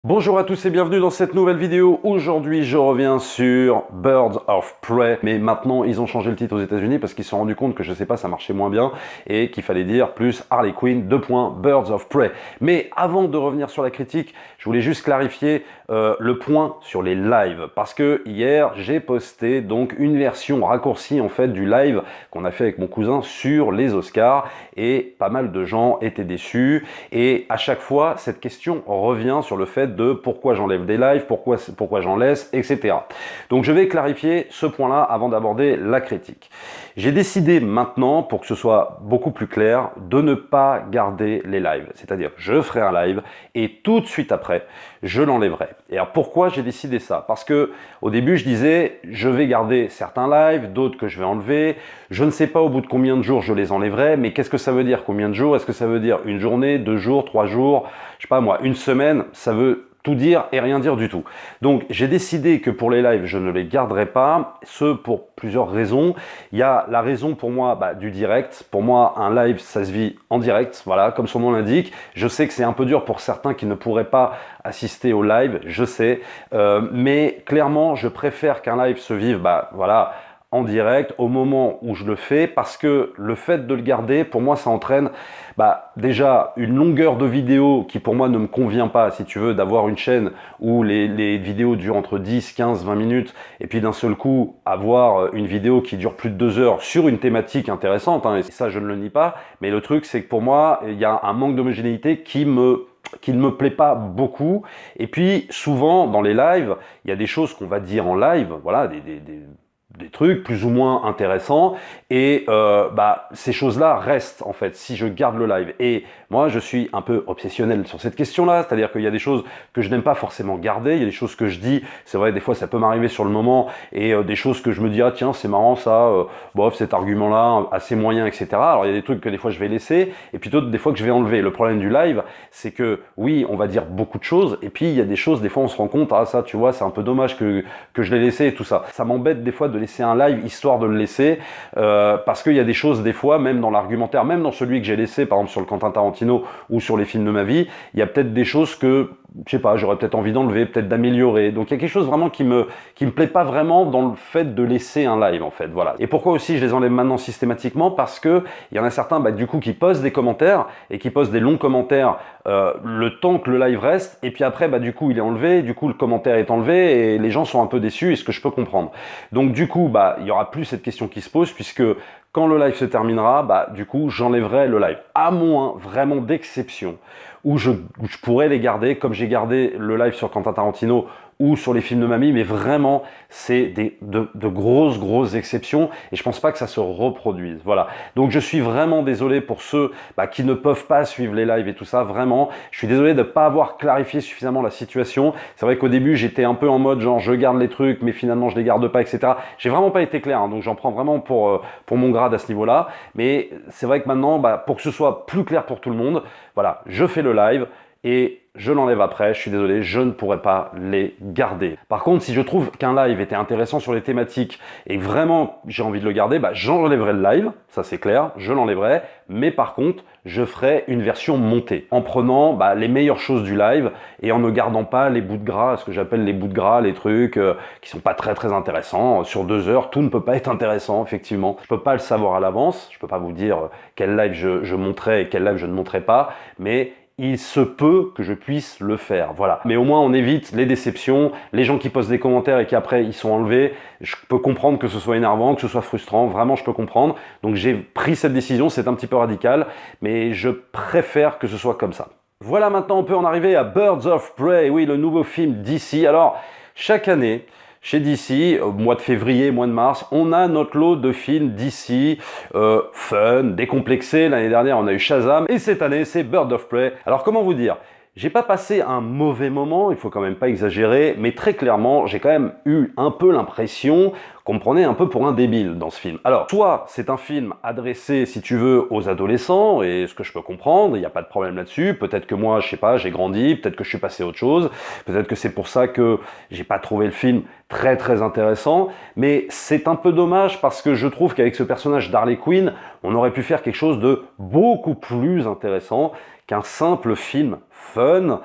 Bonjour à tous et bienvenue dans cette nouvelle vidéo. Aujourd'hui, je reviens sur Birds of Prey. Mais maintenant, ils ont changé le titre aux États-Unis parce qu'ils se sont rendus compte que, je sais pas, ça marchait moins bien et qu'il fallait dire plus Harley Quinn, Birds of Prey. Mais avant de revenir sur la critique, je voulais juste clarifier le point sur les lives. Parce que hier, j'ai posté donc une version raccourcie en fait du live qu'on a fait avec mon cousin sur les Oscars. Et pas mal de gens étaient déçus. Et à chaque fois, cette question revient sur le fait de pourquoi j'enlève des lives, pourquoi j'en laisse, etc. Donc je vais clarifier ce point-là avant d'aborder la critique. J'ai décidé maintenant, pour que ce soit beaucoup plus clair, de ne pas garder les lives. C'est-à-dire, je ferai un live et tout de suite après, je l'enlèverai. Et alors pourquoi j'ai décidé ça? Parce que au début, je disais, je vais garder certains lives, d'autres que je vais enlever. Je ne sais pas au bout de combien de jours je les enlèverai, mais qu'est-ce que ça veut dire combien de jours? Est-ce que ça veut dire une journée, 2 jours, 3 jours, je sais pas moi, une semaine? Ça veut tout dire et rien dire du tout. Donc j'ai décidé que pour les lives, je ne les garderai pas, ce pour plusieurs raisons. Il y a la raison pour moi du direct. Pour moi, un live, ça se vit en direct, voilà, comme son nom l'indique. Je sais que c'est un peu dur pour certains qui ne pourraient pas assister au live, je sais, mais clairement, je préfère qu'un live se vive, voilà, en direct au moment où je le fais, parce que le fait de le garder, pour moi, ça entraîne déjà une longueur de vidéo qui pour moi ne me convient pas. Si tu veux, d'avoir une chaîne où les vidéos durent entre 10, 15, 20 minutes et puis d'un seul coup avoir une vidéo qui dure plus de 2 heures sur une thématique intéressante, hein, et ça je ne le nie pas, mais le truc c'est que pour moi il y a un manque d'homogénéité qui ne me plaît pas beaucoup. Et puis souvent dans les lives, il y a des choses qu'on va dire en live, voilà, des trucs plus ou moins intéressants, et ces choses-là restent en fait si je garde le live. Et moi je suis un peu obsessionnel sur cette question-là, c'est-à-dire qu'il y a des choses que je n'aime pas forcément garder, il y a des choses que je dis, c'est vrai, des fois ça peut m'arriver sur le moment, et des choses que je me dis, ah tiens c'est marrant ça, bof, cet argument-là assez moyen, etc. Alors il y a des trucs que des fois je vais laisser, et puis d'autres des fois que je vais enlever. Le problème du live, c'est que oui, on va dire beaucoup de choses, et puis il y a des choses, des fois on se rend compte, ah ça tu vois, c'est un peu dommage que je l'ai laissé et tout ça. Ça m'embête des fois de laisser un live histoire de le laisser, parce qu'il y a des choses des fois, même dans l'argumentaire, même dans celui que j'ai laissé, par exemple sur le Quentin Tarantino ou sur les films de ma vie, il y a peut-être des choses que, je sais pas, j'aurais peut-être envie d'enlever, peut-être d'améliorer. Donc il y a quelque chose vraiment qui me plaît pas vraiment dans le fait de laisser un live en fait, voilà. Et pourquoi aussi je les enlève maintenant systématiquement? Parce que il y en a certains du coup qui posent des commentaires et qui posent des longs commentaires le temps que le live reste, et puis après du coup il est enlevé, du coup le commentaire est enlevé et les gens sont un peu déçus, et ce que je peux comprendre. Donc du coup il y aura plus cette question qui se pose, puisque quand le live se terminera, du coup j'enlèverai le live, à moins vraiment d'exception où je pourrais les garder, comme j'ai gardé le live sur Quentin Tarantino ou sur les films de mamie, mais vraiment c'est de grosses exceptions, et je pense pas que ça se reproduise, voilà. Donc je suis vraiment désolé pour ceux qui ne peuvent pas suivre les lives et tout ça, vraiment je suis désolé de ne pas avoir clarifié suffisamment la situation. C'est vrai qu'au début j'étais un peu en mode genre je garde les trucs mais finalement je les garde pas, etc. J'ai vraiment pas été clair, hein, donc j'en prends vraiment pour mon grade à ce niveau là, mais c'est vrai que maintenant pour que ce soit plus clair pour tout le monde, voilà, je fais le live et je l'enlève après. Je suis désolé, je ne pourrai pas les garder. Par contre, si je trouve qu'un live était intéressant sur les thématiques et vraiment j'ai envie de le garder, j'enlèverai le live, ça c'est clair, je l'enlèverai, mais par contre, je ferai une version montée, en prenant les meilleures choses du live et en ne gardant pas les bouts de gras, ce que j'appelle les bouts de gras, les trucs qui sont pas très intéressants. Sur 2 heures, tout ne peut pas être intéressant, effectivement. Je peux pas le savoir à l'avance, je peux pas vous dire quel live je monterai et quel live je ne monterai pas, mais il se peut que je puisse le faire, voilà. Mais au moins on évite les déceptions, les gens qui posent des commentaires et qui après ils sont enlevés. Je peux comprendre que ce soit énervant, que ce soit frustrant, vraiment je peux comprendre. Donc j'ai pris cette décision, c'est un petit peu radical, mais je préfère que ce soit comme ça. Voilà, maintenant on peut en arriver à Birds of Prey, oui, le nouveau film d'ici. Alors, chaque année, chez DC, au mois de février, mois de mars, on a notre lot de films DC, fun, décomplexés. L'année dernière, on a eu Shazam, et cette année, c'est Birds of Prey. Alors, comment vous dire? J'ai pas passé un mauvais moment, il faut quand même pas exagérer, mais très clairement, j'ai quand même eu un peu l'impression qu'on me prenait un peu pour un débile dans ce film. Alors, soit c'est un film adressé, si tu veux, aux adolescents, et ce que je peux comprendre, il n'y a pas de problème là-dessus. Peut-être que moi, je sais pas, j'ai grandi, peut-être que je suis passé à autre chose, peut-être que c'est pour ça que j'ai pas trouvé le film très intéressant, mais c'est un peu dommage parce que je trouve qu'avec ce personnage d'Harley Quinn, on aurait pu faire quelque chose de beaucoup plus intéressant qu'un simple film fun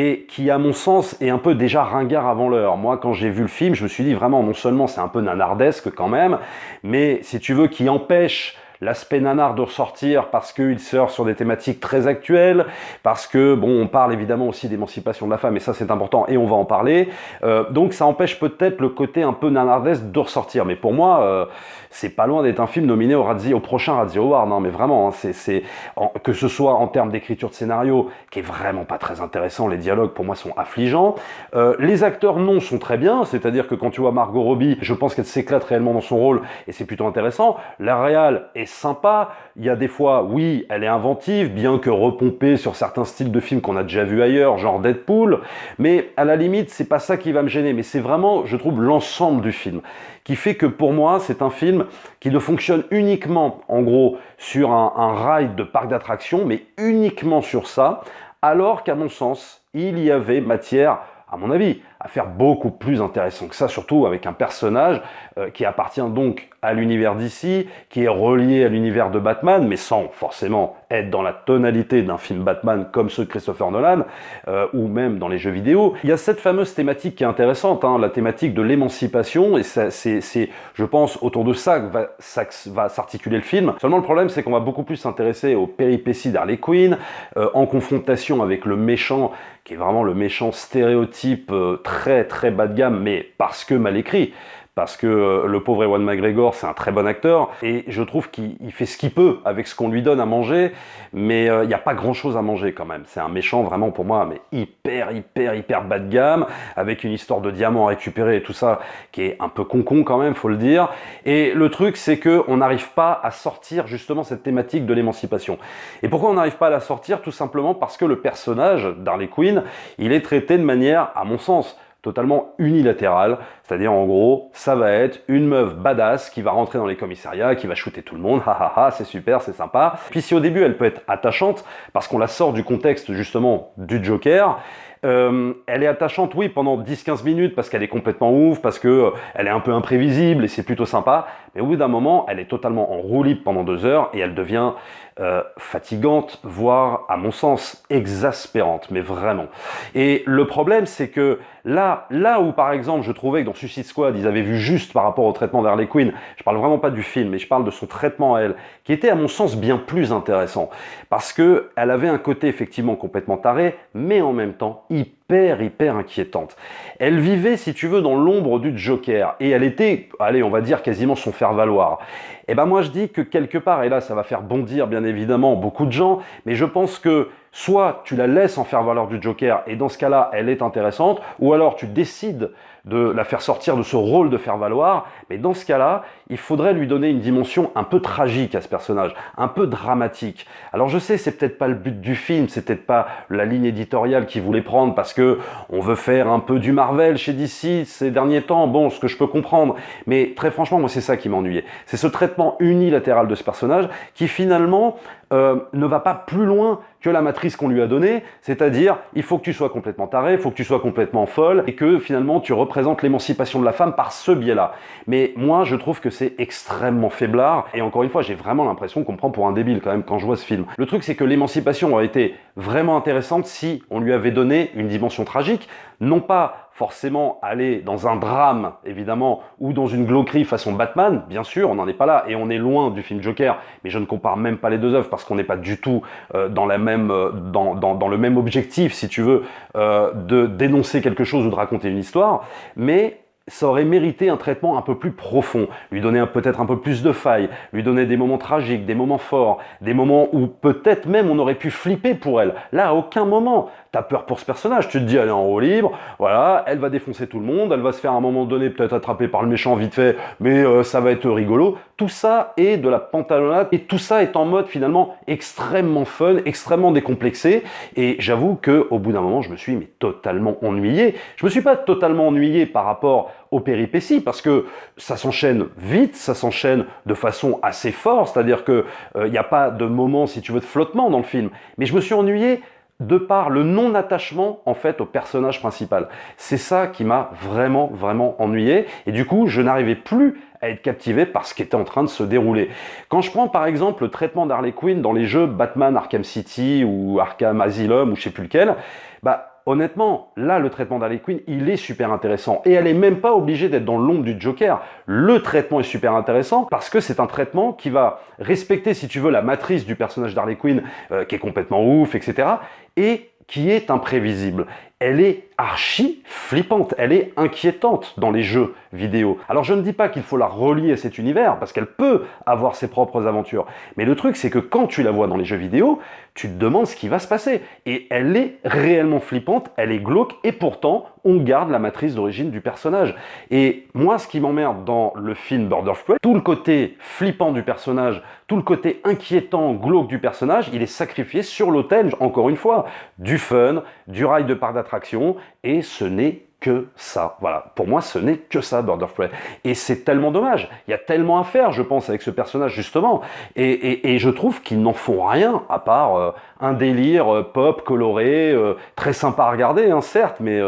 et qui, à mon sens, est un peu déjà ringard avant l'heure. Moi, quand j'ai vu le film, je me suis dit vraiment, non seulement c'est un peu nanardesque quand même, mais si tu veux, qui empêche l'aspect nanar de ressortir parce qu'il sort sur des thématiques très actuelles, parce que, bon, on parle évidemment aussi d'émancipation de la femme, et ça c'est important, et on va en parler. Donc ça empêche peut-être le côté un peu nanardesque de ressortir. Mais pour moi, c'est pas loin d'être un film nominé au prochain Razzie Award. Non, mais vraiment, hein, que ce soit en termes d'écriture de scénario, qui est vraiment pas très intéressant, les dialogues pour moi sont affligeants. Les acteurs non sont très bien, c'est-à-dire que quand tu vois Margot Robbie, je pense qu'elle s'éclate réellement dans son rôle, et c'est plutôt intéressant. La réal est sympa, il y a des fois, oui, elle est inventive, bien que repompée sur certains styles de films qu'on a déjà vus ailleurs, genre Deadpool, mais à la limite, c'est pas ça qui va me gêner, mais c'est vraiment, je trouve, l'ensemble du film, qui fait que pour moi, c'est un film qui ne fonctionne uniquement, en gros, sur un ride de parc d'attractions, mais uniquement sur ça, alors qu'à mon sens, il y avait matière, à mon avis, à faire beaucoup plus intéressant que ça, surtout avec un personnage qui appartient donc à l'univers d'ici, qui est relié à l'univers de Batman, mais sans forcément être dans la tonalité d'un film Batman comme ceux de Christopher Nolan, ou même dans les jeux vidéo. Il y a cette fameuse thématique qui est intéressante, hein, la thématique de l'émancipation, et c'est, je pense, autour de ça que va s'articuler le film. Seulement le problème, c'est qu'on va beaucoup plus s'intéresser aux péripéties d'Harley Quinn, en confrontation avec le méchant, qui est vraiment le méchant stéréotype très très bas de gamme, mais parce que mal écrit. Parce que le pauvre Ewan McGregor, c'est un très bon acteur, et je trouve qu'il fait ce qu'il peut avec ce qu'on lui donne à manger, mais il n'y a pas grand-chose à manger quand même. C'est un méchant vraiment pour moi, mais hyper bas de gamme, avec une histoire de diamants à récupérer et tout ça, qui est un peu con quand même, faut le dire. Et le truc, c'est qu'on n'arrive pas à sortir justement cette thématique de l'émancipation. Et pourquoi on n'arrive pas à la sortir? Tout simplement parce que le personnage d'Harley Quinn, il est traité de manière, à mon sens, totalement unilatérale, c'est-à-dire en gros, ça va être une meuf badass qui va rentrer dans les commissariats, qui va shooter tout le monde, c'est super, c'est sympa. Puis si au début elle peut être attachante, parce qu'on la sort du contexte justement du Joker, elle est attachante, oui, pendant 10-15 minutes parce qu'elle est complètement ouf, parce que elle est un peu imprévisible et c'est plutôt sympa, mais au bout d'un moment, elle est totalement en roue libre pendant 2 heures et elle devient fatigante, voire, à mon sens, exaspérante, mais vraiment. Et le problème, c'est que là où, par exemple, je trouvais que dans Suicide Squad, ils avaient vu juste par rapport au traitement d'Harley Quinn, je parle vraiment pas du film, mais je parle de son traitement à elle, qui était, à mon sens, bien plus intéressant, parce que elle avait un côté, effectivement, complètement taré, mais en même temps, hyper inquiétante. Elle vivait, si tu veux, dans l'ombre du Joker, et elle était, allez, on va dire, quasiment son faire-valoir. Et ben moi je dis que quelque part, et là ça va faire bondir bien évidemment beaucoup de gens, mais je pense que soit tu la laisses en faire-valoir du Joker, et dans ce cas-là, elle est intéressante, ou alors tu décides de la faire sortir de ce rôle de faire-valoir, mais dans ce cas-là, il faudrait lui donner une dimension un peu tragique à ce personnage, un peu dramatique. Alors je sais, c'est peut-être pas le but du film, c'est peut-être pas la ligne éditoriale qu'il voulait prendre, parce que on veut faire un peu du Marvel chez DC ces derniers temps, bon, ce que je peux comprendre, mais très franchement, moi c'est ça qui m'ennuyait. C'est ce traitement unilatéral de ce personnage qui finalement ne va pas plus loin que la matrice qu'on lui a donnée, c'est-à-dire il faut que tu sois complètement taré, il faut que tu sois complètement folle, et que finalement tu représentes l'émancipation de la femme par ce biais-là. Mais moi je trouve que c'est extrêmement faiblard, et encore une fois j'ai vraiment l'impression qu'on me prend pour un débile quand même quand je vois ce film. Le truc c'est que l'émancipation aurait été vraiment intéressante si on lui avait donné une dimension tragique, non pas forcément aller dans un drame, évidemment, ou dans une glauquerie façon Batman, bien sûr, on n'en est pas là, et on est loin du film Joker, mais je ne compare même pas les deux œuvres, parce qu'on n'est pas du tout dans le même objectif, si tu veux, de dénoncer quelque chose ou de raconter une histoire, mais ça aurait mérité un traitement un peu plus profond, lui donner peut-être un peu plus de failles, lui donner des moments tragiques, des moments forts, des moments où peut-être même on aurait pu flipper pour elle. Là, à aucun moment, t'as peur pour ce personnage, tu te dis elle est en roue libre, voilà, elle va défoncer tout le monde, elle va se faire à un moment donné peut-être attraper par le méchant vite fait, mais ça va être rigolo. Tout ça est de la pantalonnade, et tout ça est en mode finalement extrêmement fun, extrêmement décomplexé, et j'avoue qu'au bout d'un moment, je me suis totalement ennuyé. Je me suis pas totalement ennuyé par rapport aux péripéties, parce que ça s'enchaîne vite, ça s'enchaîne de façon assez forte, c'est-à-dire que il n'y a pas de moment, si tu veux, de flottement dans le film, mais je me suis ennuyé de par le non-attachement en fait au personnage principal. C'est ça qui m'a vraiment ennuyé, et du coup je n'arrivais plus à être captivé par ce qui était en train de se dérouler. Quand je prends par exemple le traitement d'Harley Quinn dans les jeux Batman Arkham City ou Arkham Asylum ou je sais plus lequel, bah honnêtement, là, le traitement d'Harley Quinn, il est super intéressant. Et elle est même pas obligée d'être dans l'ombre du Joker. Le traitement est super intéressant parce que c'est un traitement qui va respecter, si tu veux, la matrice du personnage d'Harley Quinn, qui est complètement ouf, etc. Et qui est imprévisible. Elle est archi flippante, elle est inquiétante dans les jeux vidéo. Alors je ne dis pas qu'il faut la relier à cet univers, parce qu'elle peut avoir ses propres aventures. Mais le truc, c'est que quand tu la vois dans les jeux vidéo, tu te demandes ce qui va se passer. Et elle est réellement flippante, elle est glauque, et pourtant, on garde la matrice d'origine du personnage. Et moi, ce qui m'emmerde dans le film Birds of Prey, tout le côté flippant du personnage, tout le côté inquiétant, glauque du personnage, il est sacrifié sur l'autel, encore une fois, du fun, du ride de parc d'attraction, et ce n'est que ça. Voilà, pour moi, ce n'est que ça, Birds of Prey. Et c'est tellement dommage. Il y a tellement à faire, je pense, avec ce personnage, justement. Et je trouve qu'ils n'en font rien, à part un délire pop, coloré, très sympa à regarder, hein, certes, mais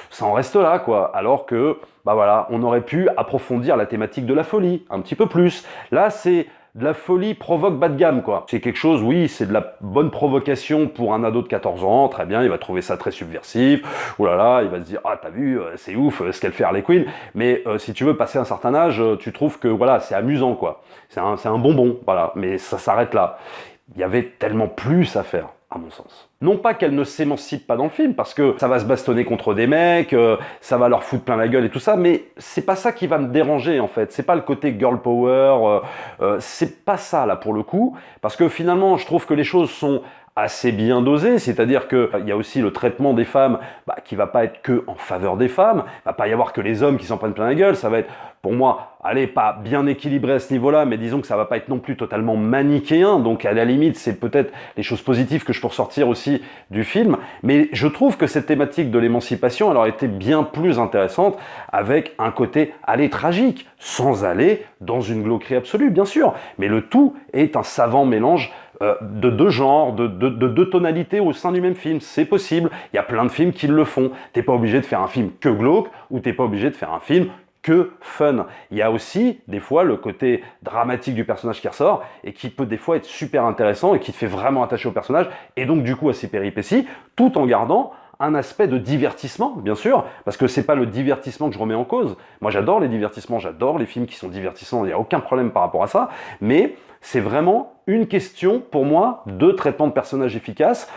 ça en reste là, quoi. Alors que, bah voilà, on aurait pu approfondir la thématique de la folie, un petit peu plus. Là, c'est de la folie provoque bas de gamme, quoi. C'est quelque chose, oui, c'est de la bonne provocation pour un ado de 14 ans, très bien, il va trouver ça très subversif, oh là là, il va se dire, ah, t'as vu, c'est ouf ce qu'elle fait Harley Quinn, mais si tu veux passer un certain âge, tu trouves que, voilà, c'est amusant, quoi. C'est un bonbon, voilà, mais ça s'arrête là. Il y avait tellement plus à faire, à mon sens. Non pas qu'elle ne s'émancipe pas dans le film, parce que ça va se bastonner contre des mecs, ça va leur foutre plein la gueule et tout ça, mais c'est pas ça qui va me déranger en fait. C'est pas le côté girl power, c'est pas ça là pour le coup, parce que finalement je trouve que les choses sont assez bien dosées, c'est-à-dire qu'il y a aussi le traitement des femmes qui va pas être que en faveur des femmes, il va pas y avoir que les hommes qui s'en prennent plein la gueule, ça va être pour moi, allez, pas bien équilibré à ce niveau-là, mais disons que ça va pas être non plus totalement manichéen, donc à la limite, c'est peut-être les choses positives que je peux ressortir aussi du film, mais je trouve que cette thématique de l'émancipation, elle aurait été bien plus intéressante avec un côté, allez, tragique, sans aller dans une glauquerie absolue, bien sûr, mais le tout est un savant mélange de deux genres, de deux tonalités au sein du même film. C'est possible, il y a plein de films qui le font. T'es pas obligé de faire un film que glauque, ou t'es pas obligé de faire un film que fun. Il y a aussi, des fois, le côté dramatique du personnage qui ressort, et qui peut des fois être super intéressant, et qui te fait vraiment attacher au personnage, et donc du coup à ses péripéties, tout en gardant un aspect de divertissement, bien sûr, parce que c'est pas le divertissement que je remets en cause. Moi, j'adore les divertissements, j'adore les films qui sont divertissants, il n'y a aucun problème par rapport à ça, mais c'est vraiment une question, pour moi, de traitement de personnage efficace,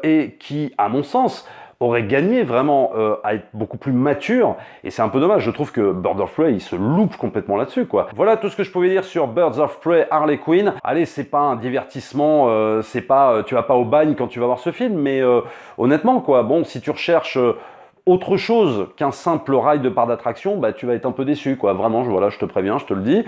et qui, à mon sens, aurait gagné vraiment à être beaucoup plus mature, et c'est un peu dommage, je trouve que Birds of Prey, il se loupe complètement là-dessus, quoi. Voilà tout ce que je pouvais dire sur Birds of Prey Harley Quinn. Allez, c'est pas un divertissement, c'est pas, tu vas pas au bagne quand tu vas voir ce film, mais honnêtement, quoi, bon, si tu recherches autre chose qu'un simple ride de parc d'attraction, tu vas être un peu déçu, quoi. Vraiment, voilà, je te préviens, je te le dis.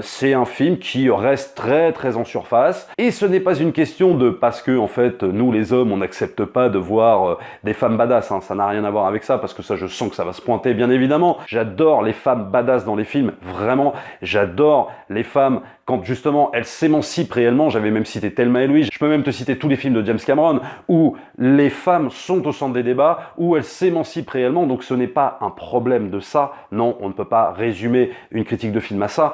C'est un film qui reste très, très en surface. Et ce n'est pas une question de parce que, en fait, nous, les hommes, on n'accepte pas de voir des femmes badass. Hein. Ça n'a rien à voir avec ça, parce que ça, je sens que ça va se pointer, bien évidemment. J'adore les femmes badass dans les films, vraiment. J'adore les femmes quand, justement, elles s'émancipent réellement. J'avais même cité Thelma et Louise. Je peux même te citer tous les films de James Cameron, où les femmes sont au centre des débats, où elles s'émancipent réellement, donc ce n'est pas un problème de ça, non, on ne peut pas résumer une critique de film à ça,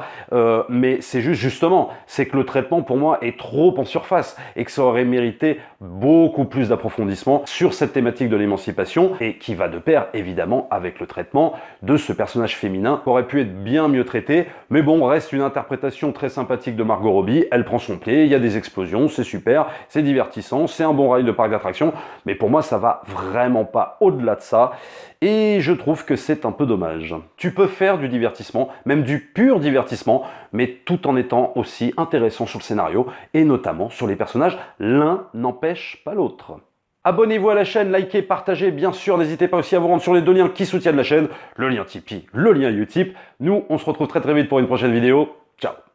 mais c'est juste, justement, c'est que le traitement pour moi est trop en surface, et que ça aurait mérité beaucoup plus d'approfondissement sur cette thématique de l'émancipation, et qui va de pair, évidemment, avec le traitement de ce personnage féminin, qui aurait pu être bien mieux traité, mais bon, reste une interprétation très sympathique de Margot Robbie, elle prend son pied, il y a des explosions, c'est super, c'est divertissant, c'est un bon ride de parc d'attraction, mais pour moi, ça va vraiment pas au-delà de ça, et je trouve que c'est un peu dommage. Tu peux faire du divertissement, même du pur divertissement, mais tout en étant aussi intéressant sur le scénario, et notamment sur les personnages, l'un n'empêche pas l'autre. Abonnez-vous à la chaîne, likez, partagez, bien sûr, n'hésitez pas aussi à vous rendre sur les deux liens qui soutiennent la chaîne, le lien Tipeee, le lien Utip. Nous, on se retrouve très très vite pour une prochaine vidéo. Ciao!